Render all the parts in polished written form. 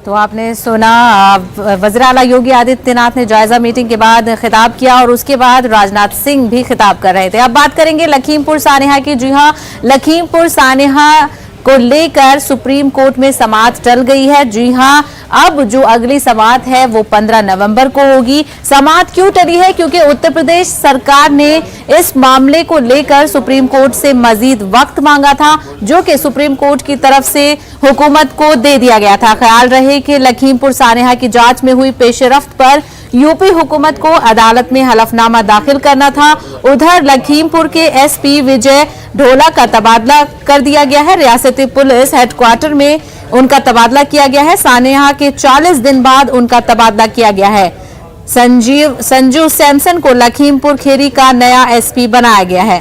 तो आपने सुना वज़ीर आला योगी आदित्यनाथ ने जायजा मीटिंग के बाद खिताब किया और उसके बाद राजनाथ सिंह भी खिताब कर रहे थे। अब बात करेंगे लखीमपुर सानेहा की। जी हां, लखीमपुर सानेहा को लेकर सुप्रीम कोर्ट में समाअत टल गई है। जी हां, अब जो अगली समाअत है वो 15 नवंबर को होगी। समाअत क्यों टली है? क्योंकि उत्तर प्रदेश सरकार ने इस मामले को लेकर सुप्रीम कोर्ट से मजीद वक्त मांगा था, जो कि सुप्रीम कोर्ट की तरफ से हुकूमत को दे दिया गया था। ख्याल रहे कि लखीमपुर सानेहा की जांच में हुई पेशरफ्त पर यूपी हुकूमत को अदालत में हलफनामा दाखिल करना था। उधर लखीमपुर के एसपी विजय ढोला का तबादला कर दिया गया है। रियासती पुलिस हेडक्वार्टर में उनका तबादला किया गया है। सानेहा के 40 दिन बाद उनका तबादला किया गया है। संजू सैमसन को लखीमपुर खेरी का नया एसपी बनाया गया है।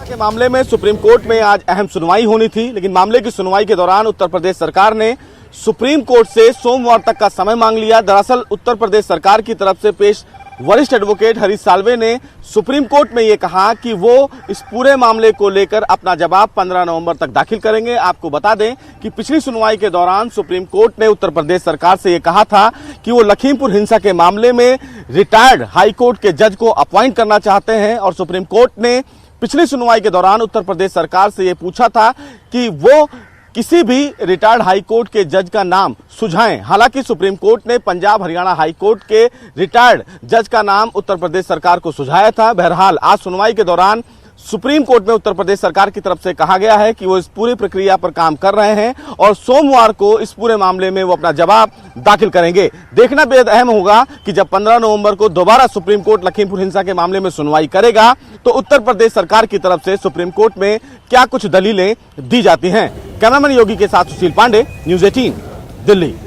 के मामले में सुप्रीम कोर्ट में आज अहम सुनवाई होनी थी, लेकिन मामले की सुनवाई के दौरान उत्तर प्रदेश सरकार ने सुप्रीम कोर्ट से सोमवार तक का समय मांग लिया। दरअसल उत्तर प्रदेश सरकार की तरफ से पेश वरिष्ठ एडवोकेट हरीश साल्वे ने सुप्रीम कोर्ट में ये कहा कि वो इस पूरे मामले को लेकर अपना जवाब 15 नवंबर तक दाखिल करेंगे। आपको बता दें कि पिछली सुनवाई के दौरान सुप्रीम कोर्ट ने उत्तर प्रदेश सरकार से ये कहा था कि वो लखीमपुर हिंसा के मामले में रिटायर्ड हाई कोर्ट के जज को अपॉइंट करना चाहते हैं और सुप्रीम कोर्ट ने पिछली सुनवाई के दौरान उत्तर प्रदेश सरकार से यह पूछा था कि वो किसी भी रिटायर्ड हाई कोर्ट के जज का नाम सुझाएं। हालांकि सुप्रीम कोर्ट ने पंजाब हरियाणा हाई कोर्ट के रिटायर्ड जज का नाम उत्तर प्रदेश सरकार को सुझाया था। बहरहाल आज सुनवाई के दौरान सुप्रीम कोर्ट में उत्तर प्रदेश सरकार की तरफ से कहा गया है कि वो इस पूरी प्रक्रिया पर काम कर रहे हैं और सोमवार को इस पूरे मामले में वो अपना जवाब दाखिल करेंगे। देखना बेहद अहम होगा कि जब 15 नवंबर को दोबारा सुप्रीम कोर्ट लखीमपुर हिंसा के मामले में सुनवाई करेगा तो उत्तर प्रदेश सरकार की तरफ से सुप्रीम कोर्ट में क्या कुछ दलीलें दी जाती हैं। कैमरामैन योगी के साथ सुशील पांडे, न्यूज़ 18, दिल्ली।